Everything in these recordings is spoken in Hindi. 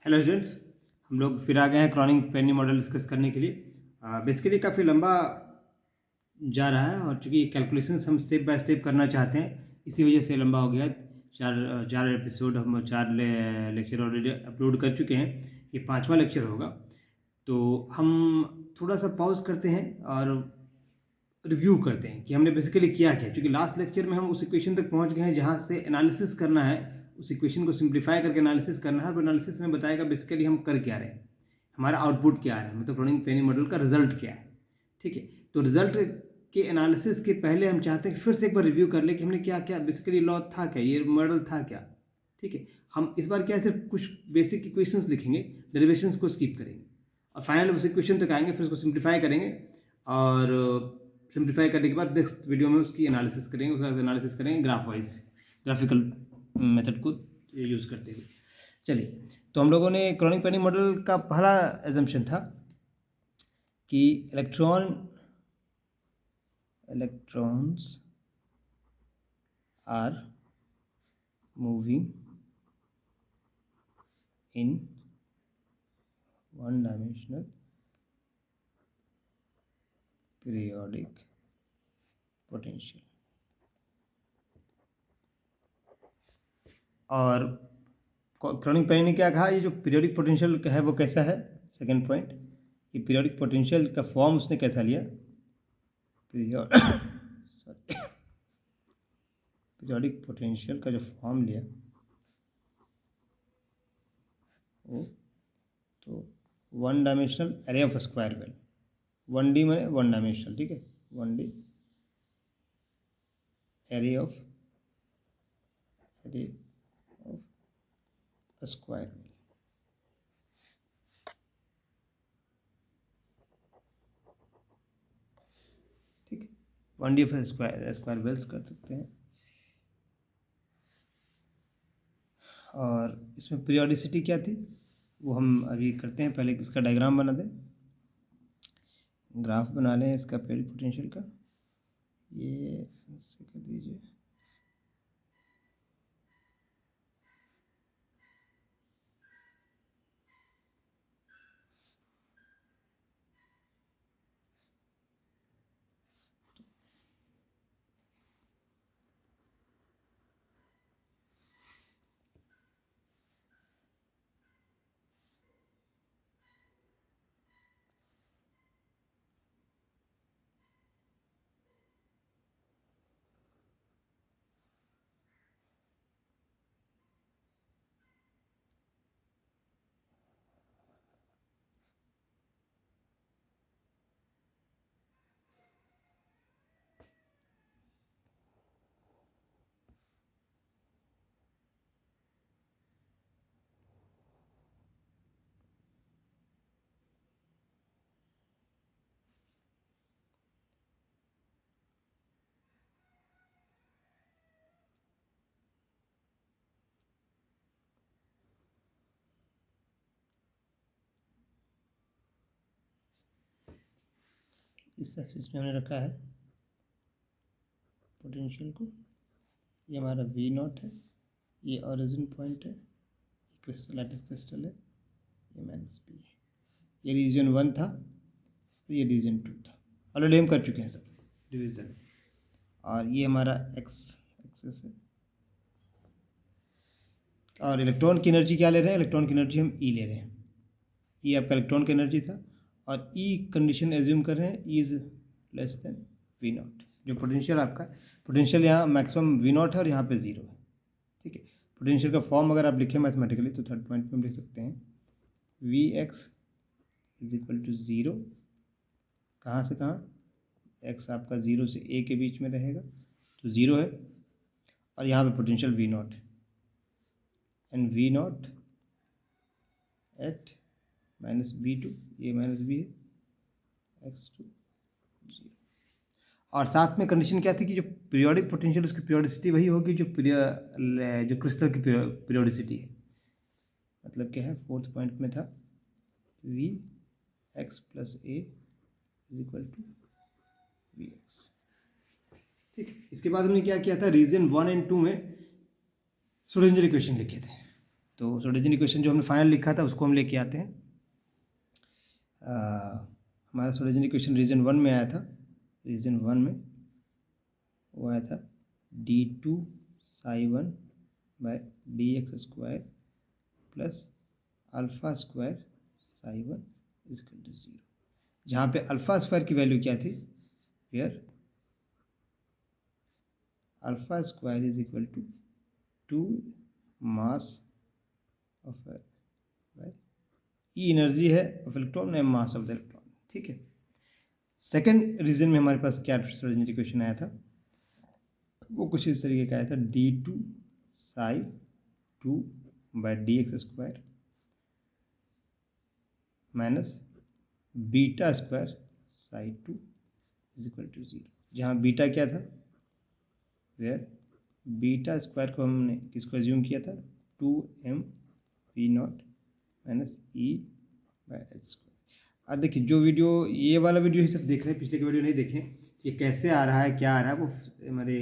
हेलो स्टूडेंट्स, हम लोग फिर आ गए हैं क्रॉनिक पेनी मॉडल डिस्कस करने के लिए। बेसिकली काफ़ी लंबा जा रहा है और चूंकि कैलकुलेशंस हम स्टेप बाय स्टेप करना चाहते हैं, इसी वजह से लंबा हो गया। चार एपिसोड हम चार लेक्चर ऑलरेडी अपलोड कर चुके हैं। ये पांचवा लेक्चर होगा, तो हम थोड़ा सा पॉज करते हैं और रिव्यू करते हैं कि हमने बेसिकली किया क्या। क्योंकि लास्ट लेक्चर में हम उस इक्वेशन तक पहुंच गए हैं जहां से एनालिसिस करना है, उस इक्वेशन को सिंप्लीफाई करके एनालिसिस करना है। और एनालिसिस में बताएगा बेसिकली हम कर क्या रहे हैं, हमारा आउटपुट क्या है, मतलब क्रॉनिक पेनी मॉडल का रिजल्ट क्या है। ठीक है, तो रिजल्ट के एनालिसिस के पहले हम चाहते हैं कि फिर से एक बार रिव्यू कर ले कि हमने क्या क्या बेसिकली लॉ था, क्या ये मॉडल था क्या। ठीक है, हम इस बार क्या सिर्फ कुछ बेसिक इक्वेशंस लिखेंगे, डेरिवेशंस को स्किप करेंगे और फाइनल उस इक्वेशन तक आएंगे, फिर उसको सिंप्लीफाई करेंगे और सिंप्लीफाई करने के बाद नेक्स्ट वीडियो में उसकी एनालिसिस करेंगे। उसका एनालिसिस करेंगे ग्राफ वाइज, ग्राफिकल मेथड को यूज़ करते हुए। चलिए, तो हम लोगों ने क्रॉनिक पेनी मॉडल का पहला एजम्पशन था कि electrons are moving in one dimensional periodic potential। और क्रॉनिक पेनी ने क्या कहा, ये जो पीरियोडिक पोटेंशियल है वो कैसा है। सेकंड पॉइंट, ये पीरियोडिक पोटेंशियल का फॉर्म उसने कैसा लिया, पीरियोडिक पोटेंशियल का जो फॉर्म लिया वो तो one dimensional array of square well, 1D में वन डायमेंशनल। ठीक है, 1D array of square well. ठीक है, 1D ऑफ स्क्वायर वेल्स कर सकते हैं। और इसमें पीरियोडिसिटी क्या थी वो हम अभी करते हैं। पहले इसका डायग्राम बना दें, ग्राफ बना लें इसका पीरियोडिक पोटेंशियल का। ये ऐसे कर दीजिए। इस एक्सिस में हमने रखा है पोटेंशियल को। ये हमारा V नॉट है, ये ओरिजिन पॉइंट है, क्रिस्टल लैटिस क्रिस्टल है, ये -P है। ये रीजन 1 था और ये रीजन 2 था, ऑलरेडी हम कर चुके हैं सब डिवीजन। और ये हमारा x एक्सिस है। और इलेक्ट्रॉन की एनर्जी क्या ले रहे हैं, इलेक्ट्रॉन की एनर्जी हम E ले रहे हैं। E आपका इलेक्ट्रॉन की एनर्जी था और E कंडीशन एज्यूम कर रहे हैं, E is less than V not. जो पोटेंशियल आपका पोटेंशियल यहाँ मैक्सिमम V नॉट है और यहाँ पे 0 है। ठीक है, पोटेंशियल का फॉर्म अगर आप लिखें मैथमेटिकली तो थर्ड पॉइंट में हम लिख सकते हैं Vx इज इक्वल टू 0। कहाँ से कहाँ, x आपका 0 से a के बीच में रहेगा तो 0 है। और यहाँ पे पोटेंशियल V नॉट है, and V not at -B2, ये -B है, x2 0। और साथ में कंडीशन क्या थी कि जो पीरियोडिक पोटेंशियल उसकी पीरियोडिसिटी वही होगी जो क्रिस्टल की पीरियोडिसिटी है। मतलब क्या है, फोर्थ पॉइंट में था Vx plus a is equal to Vx। ठीक है, इसके बाद हमने क्या किया था, रीजन 1 एंड 2 में श्रोडिंगर इक्वेशन लिखे थे। तो श्रोडिंगर इक्वेशन जो हमने फाइनल लिखा था उसको हम लेके आते हैं। हमारा श्रोडिंगर इक्वेशन रीजन 1 में आया था। रीजन 1 में वो आया था d2 psi1 by dx square plus alpha square psi1 equal to 0, जहाँ पे अल्फा स्क्वायर की वैल्यू क्या थी, where alpha square is equal to 2 mass of by E energy है of electron M mass of the electron. ठीक है। सेकेंड रीजन में हमारे पास क्या श्रोडिंगर इक्वेशन आया था, वो कुछ इस तरीके का आया था d2 psi2 by dx square minus beta square psi2 is equal to 0, जहाँ बीटा क्या था, वेयर बीटा स्क्वायर को हमने किसको एज्यूम किया था, 2m v0 minus E by H square. अब देखिए जो वीडियो, ये वाला वीडियो ही सब देख रहे हैं, पिछले के वीडियो नहीं देखें, ये कैसे आ रहा है क्या आ रहा है, वो हमारे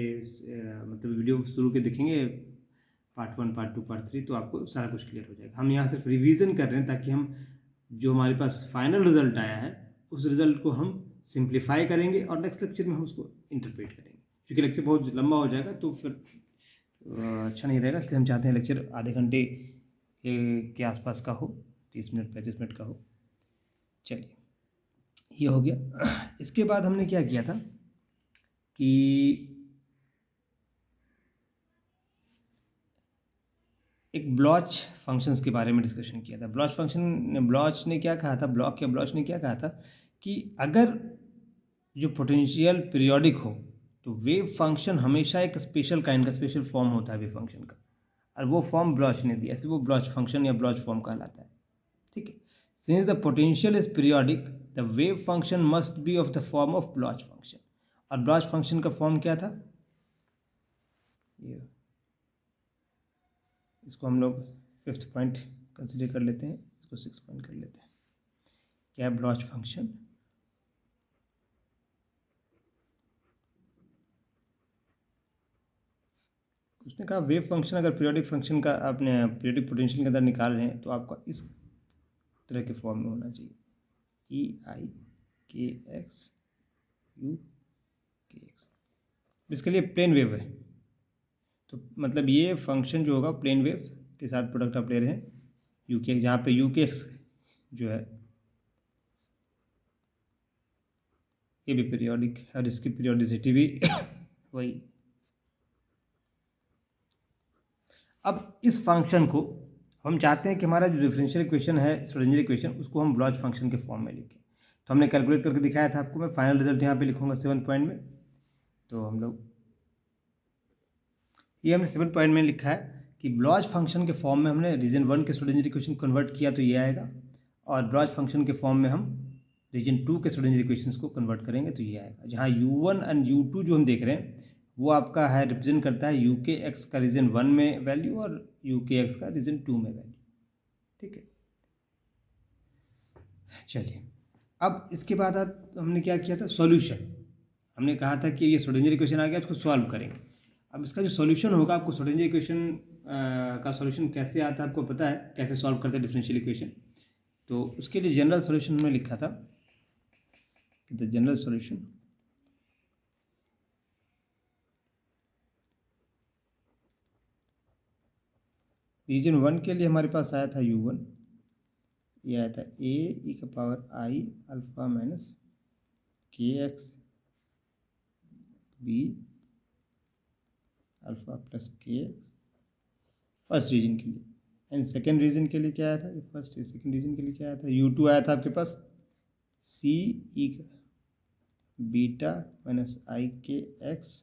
मतलब वीडियो शुरू के देखेंगे, पार्ट 1 पार्ट 2 पार्ट 3, तो आपको सारा कुछ क्लियर हो जाएगा। हम यहाँ सिर्फ रिवीजन कर रहे हैं ताकि हम जो हमारे पास फाइनल रिजल्ट आया है उस रिजल्ट को हम सिंप्लीफाई करेंगे और नेक्स्ट लेक्चर में हम उसको इंटरप्रेट करेंगे। क्योंकि लेक्चर बहुत लंबा हो जाएगा तो फिर अच्छा नहीं रहेगा, इसलिए हम चाहते हैं लेक्चर आधे घंटे के आसपास का हो, 30 मिनट 35 मिनट का हो। चलिए ये हो गया। इसके बाद हमने क्या किया था कि एक ब्लॉच फंक्शंस के बारे में डिस्कशन किया था। ब्लॉच ने क्या कहा था, ब्लॉक या ब्लॉच ने क्या कहा था कि अगर जो पोटेंशियल पीरियोडिक हो तो वेव फंक्शन हमेशा एक स्पेशल काइंड का स्पेशल फॉर्म होता है वेव फंक्शन का, और वो फॉर्म ब्लॉच ने दिया, इसलिए वो ब्लॉच फंक्शन या ब्लॉच फॉर्म कहलाता है। ठीक है। Since the potential is periodic the wave function must be of the form of blotch function. और ब्लॉच फंक्शन का फॉर्म क्या था, ये इसको हम लोग 5th पॉइंट कंसिडर कर लेते हैं, इसको 6th पॉइंट कर लेते हैं। क्या है ब्लॉच फंक्शन, उसने कहा वेव फंक्शन अगर पीरियोडिक फंक्शन का आपने पीरियोडिक पोटेंशियल के अंदर निकाल रहे हैं तो आपका इस तरह के फॉर्म में होना चाहिए, ई आई के एक्स यू के एक्स। इसके लिए प्लेन वेव है, तो मतलब ये फंक्शन जो होगा प्लेन वेव के साथ प्रोडक्ट आप ले रहे हैं यू के, जहाँ पे यू के एक्स जो है ये भी पीरियोडिक और इसकी पीरियोडिसिटी भी वही। अब इस फंक्शन को हम चाहते हैं कि हमारा जो डिफरेंशियल इक्वेशन है श्रोडिंगर इक्वेशन, उसको हम ब्लॉच फंक्शन के फॉर्म में लिखें। तो हमने कैलकुलेट करके दिखाया था आपको, मैं फाइनल रिजल्ट यहाँ पे लिखूंगा 7 पॉइंट में। तो हम लोग ये हमने 7 पॉइंट में लिखा है कि ब्लॉच फंक्शन के फॉर्म में हमने रीजन 1 के श्रोडिंगर इक्वेशन कन्वर्ट किया तो ये आएगा, और ब्लॉच फंक्शन के फॉर्म में हम रीजन 2 के श्रोडिंगर इक्वेशंस को कन्वर्ट करेंगे तो ये आएगा, जहाँ u1 एंड u2 जो हम देख रहे हैं वो आपका है रिप्रेजेंट करता है यू के एक्स का रीजन 1 में वैल्यू और यू के एक्स का रीजन 2 में वैल्यू। ठीक है। चलिए अब इसके बाद हमने क्या किया था, सॉल्यूशन। हमने कहा था कि ये श्रोडिंगर इक्वेशन आ गया, इसको सॉल्व करेंगे। अब इसका जो सॉल्यूशन होगा, आपको श्रोडिंगर इक्वेशन का सॉल्यूशन कैसे आता है आपको पता है, कैसे सॉल्व करते हैं डिफरेंशियल इक्वेशन। तो उसके लिए जनरल सॉल्यूशन हमने लिखा था कि द जनरल सॉल्यूशन रीजन 1 के लिए हमारे पास आया था u1, ये आया था a e का पावर i अल्फा माइनस के एक्स बी अल्फा प्लस के एक्स फर्स्ट रीजन के लिए। एंड सेकेंड रीजन के लिए क्या आया था, फर्स्ट सेकेंड रीजन के लिए क्या आया था, u2 आया था आपके पास c e का बीटा माइनस आई के एक्स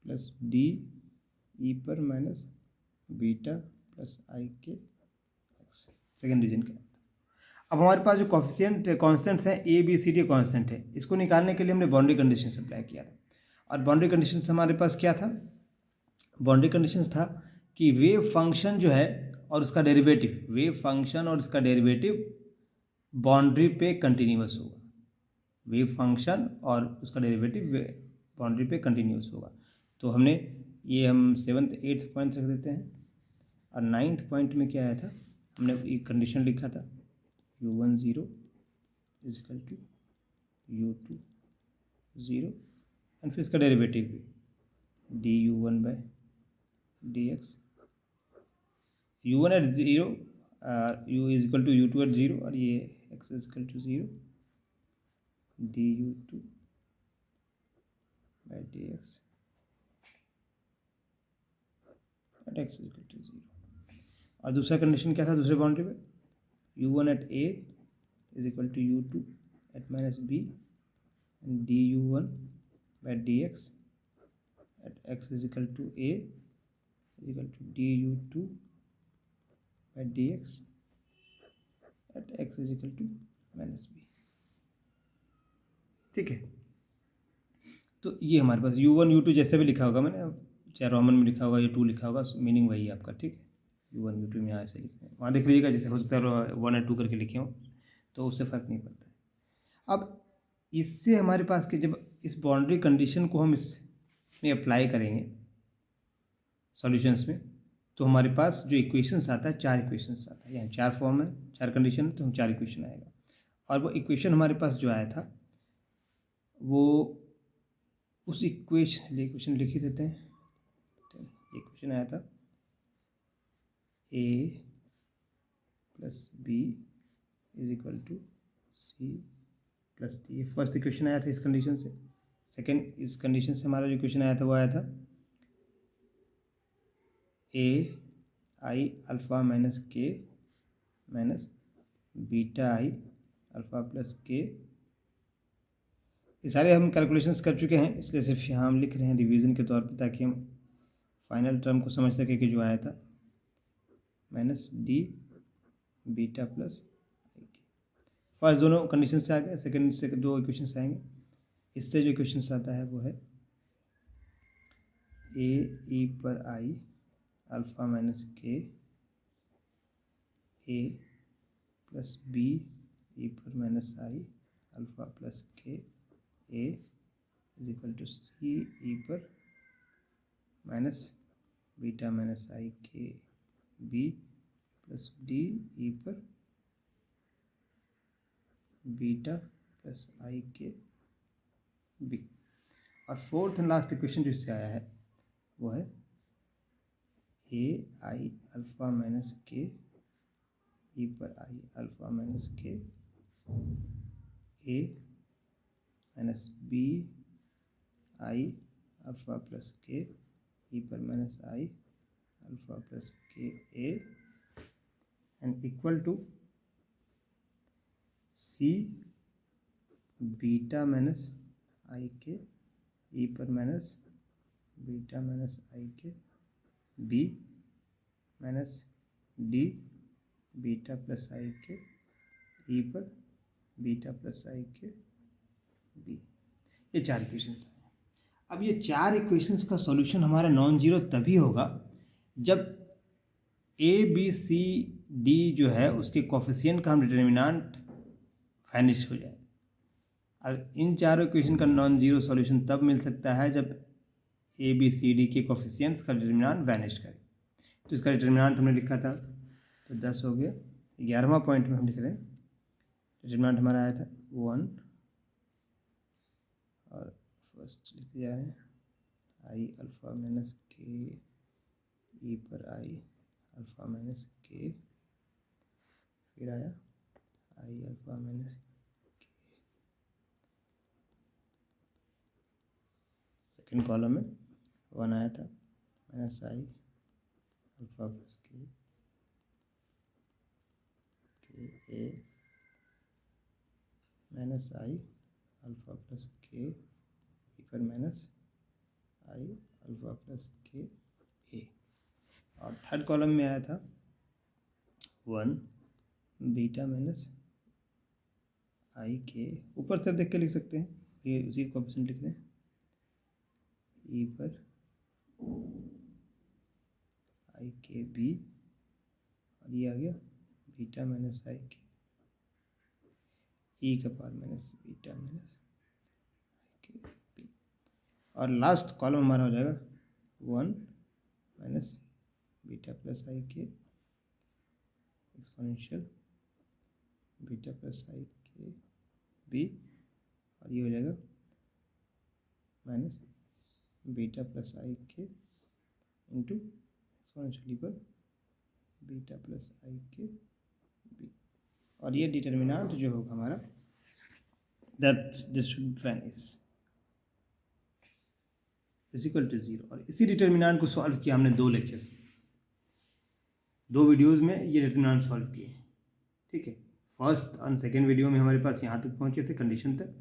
प्लस डी ई पर माइनस बीटा प्लस आई के एक्स, सेकेंड रीजन का। अब हमारे पास जो कॉफिशिएंट कॉन्स्टेंट्स हैं A B C D constant है, इसको निकालने के लिए हमने बाउंड्री कंडीशन अप्लाई किया था। और बाउंड्री कंडीशन हमारे पास क्या था, बाउंड्री कंडीशन था कि वेव फंक्शन जो है और उसका डेरिवेटिव, वेव फंक्शन और उसका डेरिवेटिव बाउंड्री पे कंटिन्यूअस होगा, वेव फंक्शन और उसका डेरिवेटिव बाउंड्री पे कंटिन्यूअस होगा। तो हमने ये हम 7th 8th पॉइंट रख देते हैं। और 9th पॉइंट में क्या आया था, हमने एक कंडीशन लिखा था u1 0 is equal to u2 0 and फिर इसका डेरिवेटिव भी du1 by dx, u1 at 0 u is equal to u2 at 0 और ये x is equal to 0 du2 by dx at x is equal to 0। और दूसरा कंडीशन क्या था दूसरे बाउंड्री पे, u1 at a is equal to u2 at minus b and du1 by dx at x is equal to a is equal to du2 by dx at x is equal to minus b। ठीक है, तो ये हमारे पास u1 u2 जैसे भी लिखा होगा मैंने, चाहे रोमन में लिखा होगा या 2 लिखा होगा, मीनिंग वही है आपका। ठीक है, u1 u2 में यहाँ ऐसे लिखते हैं, वहाँ देख लीजिएगा जैसे हो सकता है 1 और 2 करके लिखे हों, तो उससे फ़र्क नहीं पड़ता है। अब इससे हमारे पास कि जब इस बाउंड्री कंडीशन को हम इसमें अप्लाई करेंगे सॉल्यूशंस में, तो हमारे पास जो इक्वेशंस आता है 4 इक्वेशंस आता है, यहाँ 4 फॉर्म है, 4 कंडीशन है, तो हम 4 इक्वेशन आएगा। और वो इक्वेशन हमारे पास जो आया था वो उस इक्वेशन लिख ही देते हैं। इक्वेशन आया था a plus B is equal to C plus D, first equation आया था इस कंडीशन से। सेकेंड, इस कंडीशन से हमारा जो इक्वेशन आया था वो आया था a आई अल्फ़ा माइनस के माइनस बीटा आई अल्फ़ा प्लस के। ये सारे हम कैलकुलेशंस कर चुके हैं, इसलिए सिर्फ यहाँ हम लिख रहे हैं रिवीजन के तौर पे, ताकि हम फाइनल टर्म को समझ सके कि जो आया था minus D beta plus first दोनों कंडीशन से आ गए, सेकंड से 2 इक्वेशन से आएंगे। इससे जो इक्वेशन आता है वो है ए ई पर आई अल्फ़ा माइनस के ए प्लस बी ई पर minus I alpha plus K A is equal to सी ई पर minus beta minus I K B plus D E पर beta plus I K B. और फोर्थ एंड लास्ट इक्वेशन जो इससे आया है वो है ए आई अल्फ़ा माइनस के ई पर आई alpha minus K A minus B I alpha plus K E पर minus I alpha plus K A and equal to C beta minus I K E पर minus beta minus I K B minus D beta plus I K E पर beta plus I K B. ये 4 इक्वेशंस हैं। अब ये 4 इक्वेशंस का सॉल्यूशन हमारा नॉन जीरो तभी होगा जब ए बी सी डी जो है उसके कोफिशिएंट का हम डिटर्मिनेंट वैनिश हो जाए। और इन चारों इक्वेशन का नॉन जीरो सॉल्यूशन तब मिल सकता है जब ए बी सी डी के कोफिशिएंट्स का डिटर्मिनेंट वैनिश करे। तो इसका डिटर्मिनेंट हमने लिखा था, तो 10 हो गया। 11वां पॉइंट में हम लिख रहे हैं डिटर्मिनेंट हमारा आया था 1 और फर्स्ट लिखते जा रहे हैं आई अल्फ़ा माइनस के ई पर आई अल्फ़ा माइनस के, फिर आया आई अल्फ़ा माइनस के। सेकेंड कॉलम में 1 आया था minus I alpha plus K A minus I alpha plus K E पर minus I alpha plus K ए। और थर्ड कॉलम में आया था 1 बीटा माइनस आई के, ऊपर से देख के लिख सकते हैं, ये उसी कोएफिशिएंट लिख रहे हैं ई पर आई के बी, और ये आ गया बीटा माइनस आई के ई का power minus beta minus I K B. और लास्ट कॉलम हमारा हो जाएगा 1 माइनस बीटा प्लस आई के exponential beta plus I K B, और ये हो जाएगा minus beta plus I K into exponential पर beta plus I K B, और ये डिटर्मिनेंट जो होगा हमारा that this should vanish is equal to 0। और इसी डिटर्मिनेंट को सॉल्व किया हमने 2 लेक्चर्स में, 2 वीडियोज़ में ये डिटर्मिनेंट सॉल्व किए, ठीक है। फर्स्ट और सेकेंड वीडियो में हमारे पास यहाँ तक पहुँचे थे कंडीशन तक,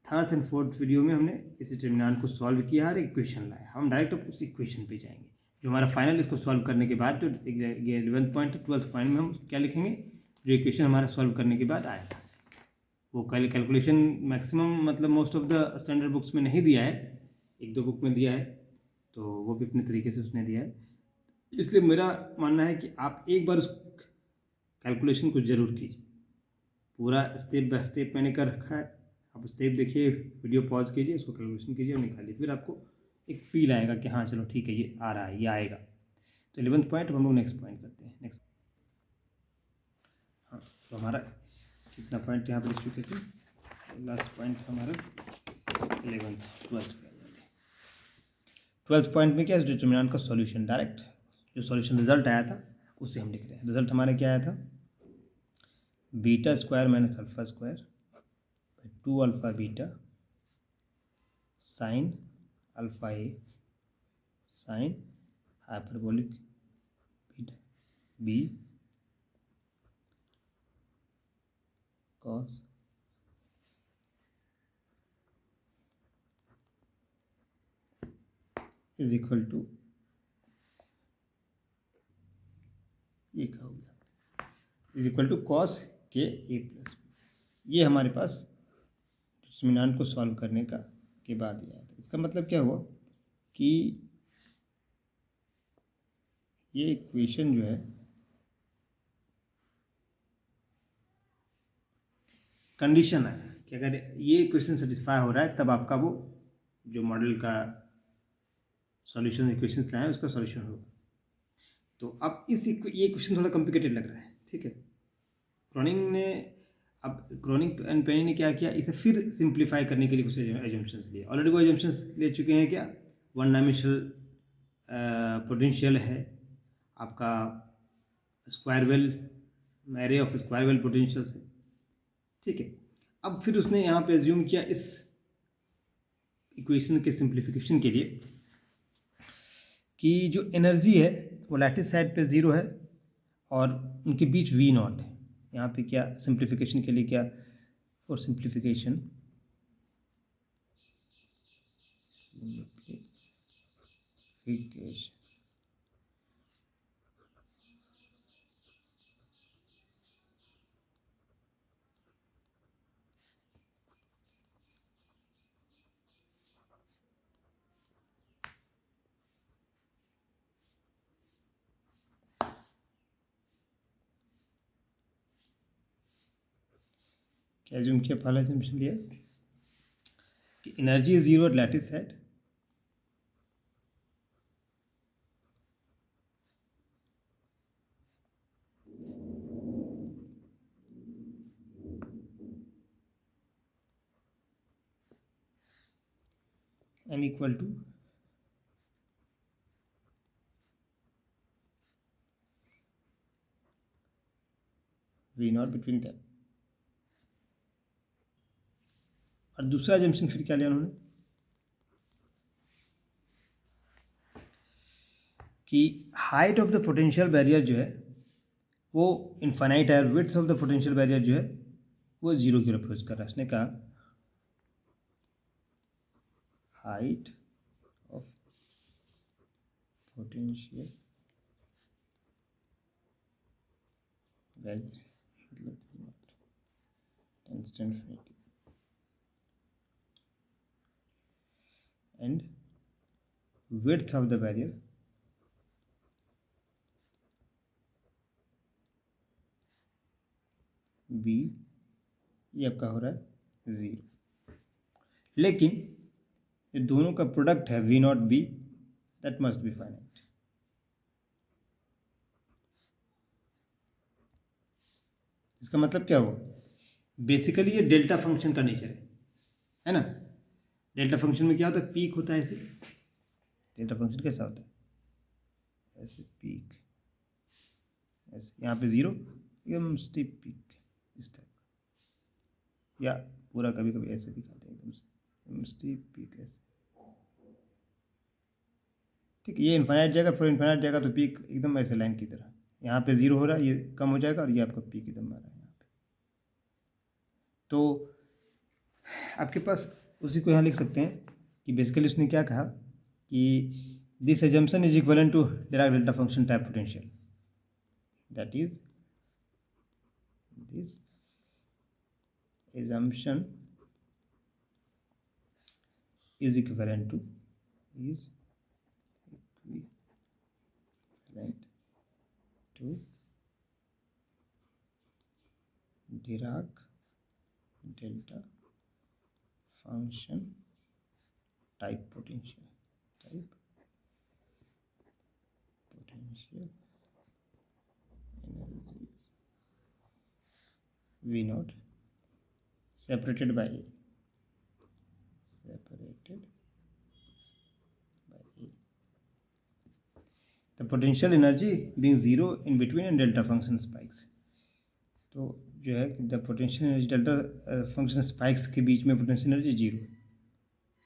थर्ड एंड फोर्थ वीडियो में हमने इस डिटर्मिनेंट को सॉल्व किया और इक्वेशन लाया। हम डायरेक्ट अब उस इक्वेशन पे जाएंगे जो हमारा फाइनल, इसको सॉल्व करने के बाद जो 11th पॉइंट 12th पॉइंट में हम क्या लिखेंगे, जो इक्वेशन हमारा सॉल्व करने के बाद आया था। वो कैलकुलेशन मैक्सिमम मतलब most of the standard books में नहीं दिया है, 1-2 बुक में दिया है, तो वो भी अपने तरीके से उसने दिया है। इसलिए मेरा मानना है कि आप एक बार उस कैलकुलेशन को ज़रूर कीजिए, पूरा स्टेप बाय स्टेप मैंने कर रखा है, आप स्टेप देखिए, वीडियो पॉज कीजिए, उसको कैलकुलेशन कीजिए और निकालिए, फिर आपको एक फील आएगा कि हाँ चलो ठीक है ये आ रहा है, ये आएगा। तो 11th पॉइंट हम लोग नेक्स्ट पॉइंट करते हैं। नेक्स्ट, हाँ, तो हमारा कितना पॉइंट यहाँ पर लिख चुके थे, लास्ट पॉइंट हमारा 12th पॉइंट में क्या है, डिटर्मिनेंट का सॉल्यूशन, डायरेक्ट जो सॉल्यूशन रिजल्ट आया था उससे हम लिख रहे हैं। रिजल्ट हमारे क्या आया था, beta square minus alpha square 2 alpha beta sine alpha A sine hyperbolic beta B cos is equal to, ये क्या हो गया, is equal to cos K A plus. ये हमारे पास डिटर्मिनेंट को सॉल्व करने का के बाद ही आया था। इसका मतलब क्या हुआ कि ये इक्वेशन जो है कंडीशन है कि अगर ये इक्वेशन सेटिस्फाई हो रहा है तब आपका वो जो मॉडल का सॉल्यूशन इक्वेशन लाए हैं उसका सॉल्यूशन होगा। तो अब ये क्वेश्चन थोड़ा कॉम्प्लिकेटेड लग रहा है, ठीक है। क्रॉनिक एंड पेनी ने क्या किया, इसे फिर सिंप्लीफाई करने के लिए कुछ एजम्पशंस लिए। ऑलरेडी वो एजम्पशंस ले चुके हैं, क्या, वन डायमेंशनल पोटेंशियल है आपका, square well array of square well potentials है, ठीक है। अब फिर उसने यहाँ पे एज्यूम किया इस इक्वेशन के सिंप्लीफिकेशन के लिए कि जो एनर्जी है वो लैटिस साइड पे 0 है और उनके बीच V नॉट है। यहाँ पे क्या सिंप्लीफिकेशन के लिए क्या, फॉर सिंप्लीफिकेशन क्या एज्यूम किया, पहला एज्यूमशन लिया कि energy is 0 at lattice side and equal to V naught between them. और दूसरा एजम्पशन फिर क्या लिया उन्होंने कि height of the potential barrier जो है वो इनफाइनाइट है, width of the potential barrier जो है वो 0 की अप्रोच कर रहा है। उसने कहा हाइट ऑफ पोटेंशियल बैरियर मतलब and width of the barrier b, ये आपका हो रहा है 0, लेकिन ये दोनों का प्रोडक्ट है V not B, that must be finite. इसका मतलब क्या हुआ, बेसिकली ये डेल्टा फंक्शन का नेचर है ना। डेल्टा फंक्शन में क्या होता है, पीक होता है ऐसे। डेल्टा फंक्शन कैसा होता है, ऐसे पीक, ऐसे यहाँ पे जीरो, एकदम स्टीप पीक इस टाइप, या पूरा कभी कभी ऐसे दिखाते हैं एकदम स्टीप पीक ऐसे। ठीक है, ये इन्फाइनाइट जाएगा, फिर इन्फाइनाइट जाएगा तो पीक एकदम ऐसे लाइन की तरह, यहाँ पे जीरो हो रहा है, ये कम हो जाएगा और ये आपका पीक एकदम आ रहा है यहाँ पे। तो आपके पास उसी को यहाँ लिख सकते हैं कि बेसिकली उसने क्या कहा कि this assumption is equivalent to Dirac delta function type potential, that is this assumption is equivalent to Dirac delta function type potential energies V naught separated by A. The potential energy being zero in between and delta function spikes. तो जो है कि the potential energy delta function spikes के बीच में potential energy zero,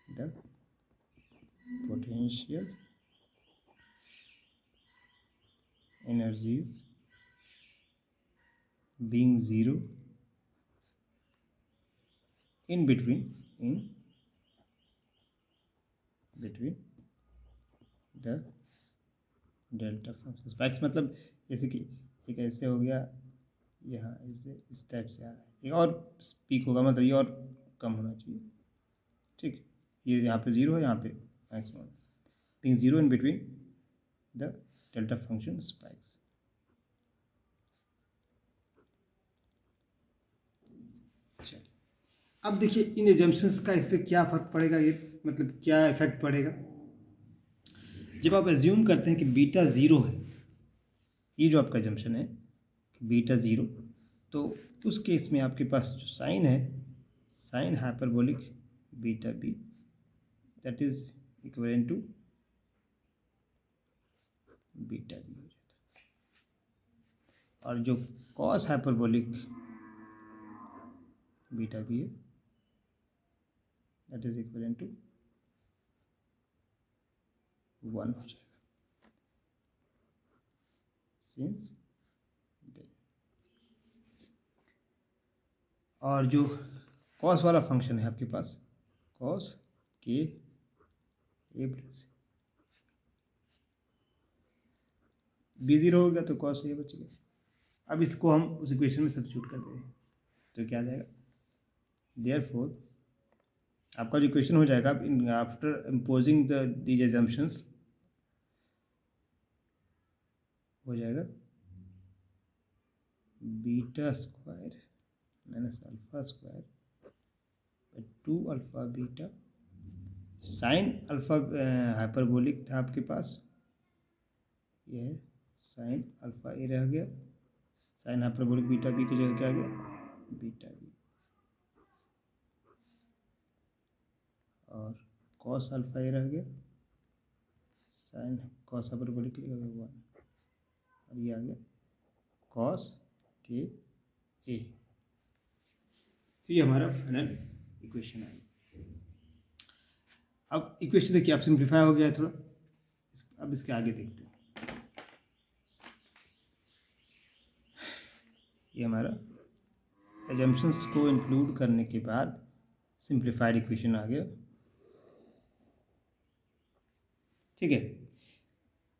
the potential energies being zero in between the delta function spikes, मतलब जैसे कि एक ऐसे हो गया, यहाँ ऐसे इस टाइप से आ रहा है, एक और पीक होगा, मतलब ये और कम होना चाहिए। ठीक, ये यहाँ पे जीरो है, यहाँ पे maximum, being zero in between the delta function spikes. चलिए अब देखिए इन एजम्पशंस का इस पर क्या फ़र्क पड़ेगा, ये मतलब क्या इफेक्ट पड़ेगा। जब आप एज्यूम करते हैं कि बीटा ज़ीरो है, ये जो आपका एजम्पशन है कि बीटा ज़ीरो, तो उस केस में आपके पास जो साइन है, sine hyperbolic beta B, that is equivalent to beta B हो जाता है, और जो कॉस हाइपरबोलिक बीटा बी है, दैट इज इक्विवेलेंट टू 1 हो जाएगा। सिंस और जो कॉस वाला फंक्शन है आपके पास, कॉस के ए प्लस बी जीरो हो गया तो कॉस ए बच गया। अब इसको हम उस इक्वेशन में सब्स्टिट्यूट कर देंगे तो क्या आ जाएगा, देयरफॉर आपका जो इक्वेशन हो जाएगा आफ्टर इम्पोजिंग दीज एजम्पशंस हो जाएगा beta square minus alpha square 2 alpha beta, sine alpha hyperbolic था आपके पास, यह साइन अल्फा ए रह गया, साइन हाइपरबोलिक बीटा बी की जगह क्या आ गया, बीटा बी, और कॉस अल्फा ए रह गया, साइन कॉस हाइपरबोलिक की जगह 1, और ये आ गया कॉस के ए। तो ये हमारा फाइनल इक्वेशन है। अब इक्वेशन देखिए आप सिंप्लीफाई हो गया है थोड़ा, अब इसके आगे देखते हैं। ये हमारा एजम्पशंस को इंक्लूड करने के बाद सिंप्लीफाइड इक्वेशन आ गया। ठीक है,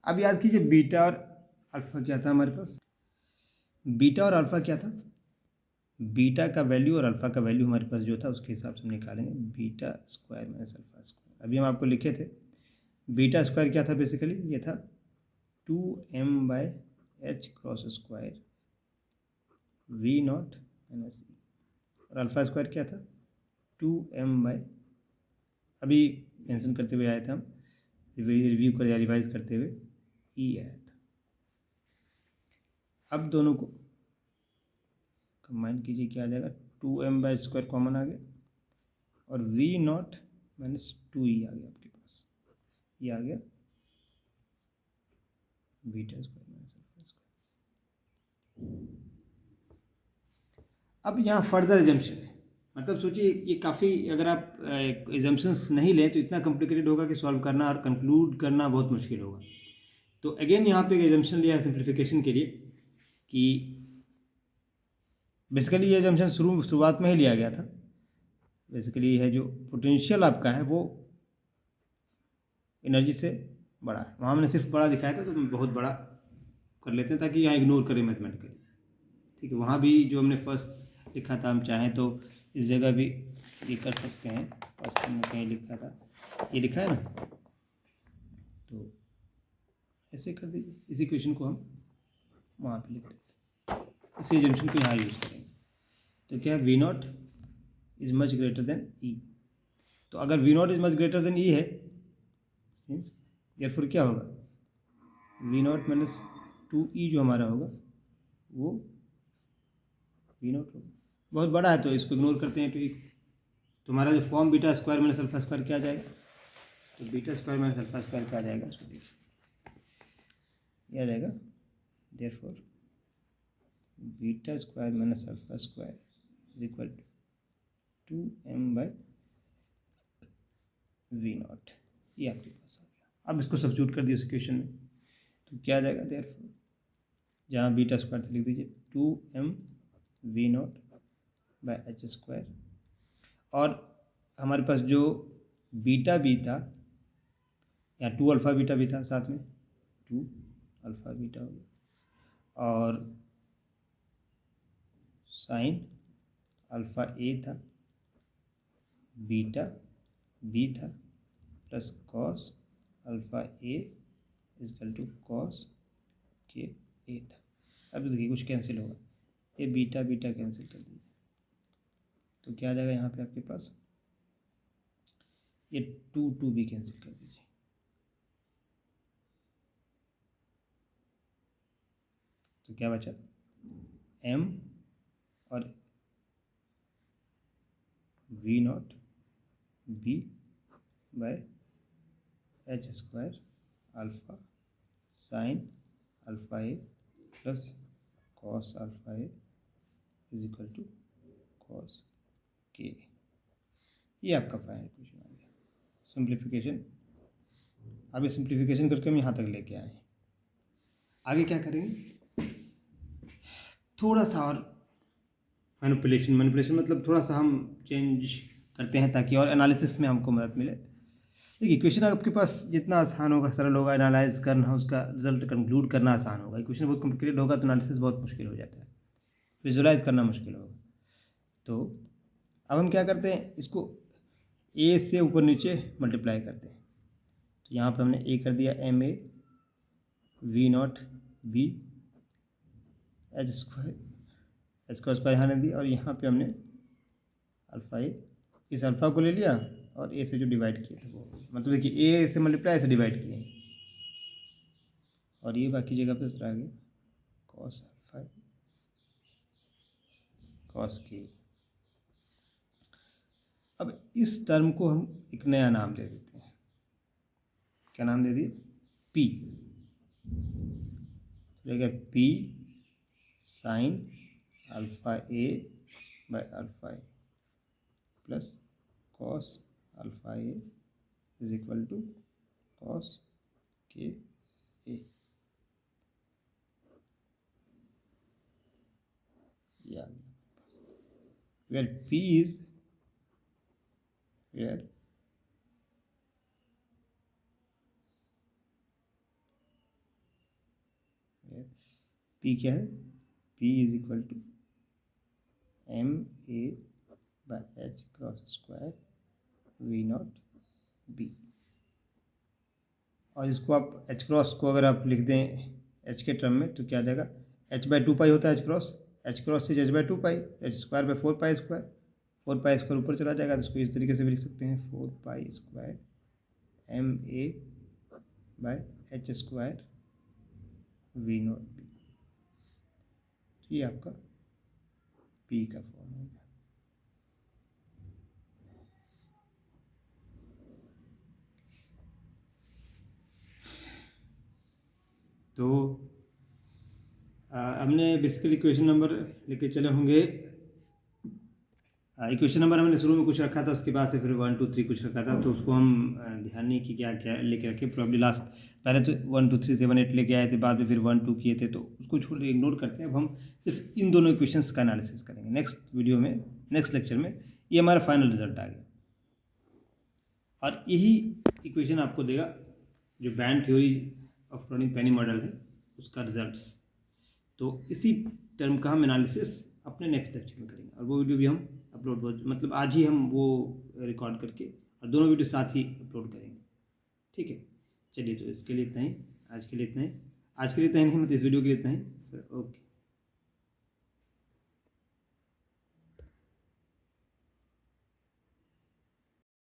अब याद कीजिए बीटा और अल्फा क्या था हमारे पास, बीटा और अल्फा क्या था, बीटा का वैल्यू और अल्फा का वैल्यू हमारे पास जो था उसके हिसाब से हम निकालेंगे beta square minus alpha square. अभी हम आपको लिखे थे बीटा स्क्वायर क्या था, बेसिकली ये था 2m/h cross square v not minus E, और अल्फा स्क्वायर क्या था 2m अभी मेंशन करते हुए आए थे हम, रिव्यू कर या रिवाइज करते हुए ई आया था। अब दोनों को कंबाइन कीजिए, क्या आ जाएगा, 2m/² कॉमन आ गया और V0 माइनस 2e आ गया आपके पास, ये आ गया beta square minus alpha square. अब यहाँ फर्दर एजम्पशन है, मतलब सोचिए ये काफ़ी, अगर आप एजम्पशंस नहीं लें तो इतना कॉम्प्लिकेटेड होगा कि सॉल्व करना और कंक्लूड करना बहुत मुश्किल होगा। तो अगेन यहाँ पे एक एजम्पशन लिया है सिंप्लीफिकेशन के लिए कि बेसिकली ये एजम्पशन शुरुआत में ही लिया गया था। बेसिकली है जो पोटेंशियल आपका है वो एनर्जी से बड़ा है, वहाँ मैंने सिर्फ बड़ा दिखाया था तो बहुत बड़ा कर लेते हैं ताकि यहाँ इग्नोर करें मैथमेटिकली, ठीक है। वहाँ भी जो हमने फर्स्ट लिखा था, हम चाहें तो इस जगह भी ये कर सकते हैं, फर्स्ट हमने कहीं लिखा था, ये लिखा है ना, तो ऐसे कर दीजिए, इस इक्वेशन को हम वहाँ पे लिख देते हैं, इसी एजम्पशन को यहाँ यूज़ करेंगे। तो क्या है, V0 is much greater than E। तो अगर V0 is much greater than E है, सिंस देयरफॉर क्या होगा, V0 माइनस 2E जो हमारा होगा वो V0 होगा, बहुत बड़ा है तो इसको इग्नोर करते हैं। तो हमारा जो form beta square minus alpha square क्या आ जाएगा, तो beta square minus alpha square क्या आ जाएगा, उसको देखिए, ये आ जाएगा therefore beta square minus alpha square is equal to 2m/V0। ये आपके पास आ गया। अब इसको सब्स्टिट्यूट कर दिए उस इक्वेशन में, तो क्या आ जाएगा, देयरफॉर जहाँ बीटा स्क्वायर लिख दीजिए 2m/V0/h²। और हमारे पास जो बीटा भी था, या 2 अल्फ़ा बीटा भी था साथ में, 2 अल्फ़ा बीटा हो गया, और साइन अल्फ़ा ए था, बीटा बी था, plus cos alpha A is equal to cos K A था। अब देखिए कुछ कैंसिल होगा, ये बीटा बीटा कैंसिल कर दीजिए, तो क्या आ जाएगा यहाँ पे आपके पास, ये 2 भी कैंसिल कर दीजिए, तो क्या बचा, m और V0 B/h² alpha sine alpha A plus cos alpha A is equal to cos K. ये आपका फाइनल इक्वेशन आ गया। सिंप्लीफिकेशन, अब ये सिंप्लीफिकेशन करके हम यहाँ तक लेके आए। आगे क्या करेंगे, थोड़ा सा और मैनिपुलेशन मतलब थोड़ा सा हम चेंज करते हैं ताकि और एनालिसिस में हमको मदद मिले। देखिए इक्वेशन आपके पास जितना आसान होगा, सरल होगा, एनालाइज करना, उसका रिजल्ट कंक्लूड करना आसान होगा। इक्वेशन बहुत कॉम्प्लिकेटेड होगा तो एनालिसिस बहुत मुश्किल हो जाता है, विजुलाइज करना मुश्किल होगा। तो अब हम क्या करते हैं, इसको ए से ऊपर नीचे मल्टीप्लाई करते हैं। तो यहाँ पर हमने ए कर दिया MA V0 B/h², h² यहाँ ने दिया, और यहाँ पे हमने अल्फ़ा ए, इस अल्फ़ा को ले लिया और ए से जो डिवाइड किया था वो, मतलब देखिए ए से मल्टीप्लाई से डिवाइड किए हैं, और ये बाकी जगह पे रह गया कॉस अल्फ़ा कॉस के। अब इस टर्म को हम एक नया नाम दे देते हैं, क्या नाम दे दिए, P, रहेगा P sine alpha A by alpha A plus cos alpha A is equal to cos K A. where P is where P क्या है, P is equal to MA/h² V0 B। और इसको आप h क्रॉस को अगर आप लिख दें h के टर्म में तो क्या आ जाएगा, h/2 होता है h क्रॉस से h/2, h²/4π², 4π² ऊपर चला जाएगा, तो इसको इस तरीके से भी लिख सकते हैं 4π² MA/h² V0 B। ये आपका पी का फॉर्म होगा। तो हमने बेसिकली क्वेश्चन नंबर लेके चले होंगे। इक्वेशन नंबर हमने शुरू में कुछ रखा था, उसके बाद से फिर 1 2 3 कुछ रखा था, तो उसको हम ध्यान नहीं कि क्या क्या लेके रखे। प्रॉब्ली लास्ट पहले तो 1 2 3 7 8 लेके आए थे, बाद में फिर 1 2 किए थे, तो उसको छोड़ इग्नोर करते हैं। अब हम सिर्फ इन दोनों इक्वेशंस का एनालिसिस करेंगे नेक्स्ट वीडियो में, नेक्स्ट लेक्चर में। ये हमारा फाइनल रिजल्ट आ गया और यही इक्वेशन आपको देगा जो band theory of Kronig Penney model है उसका रिजल्ट्स। तो इसी टर्म का हम एनालिसिस अपने नेक्स्ट लेक्चर में करेंगे और वो वीडियो भी हम अपलोड, मतलब आज ही हम वो रिकॉर्ड करके और दोनों वीडियो साथ ही अपलोड करेंगे। ठीक है, चलिए तो इसके लिए इतना ही, आज के लिए इतना ही, आज के लिए इतना ही नहीं, मतलब इस वीडियो के लिए इतना ही। फिर ओके।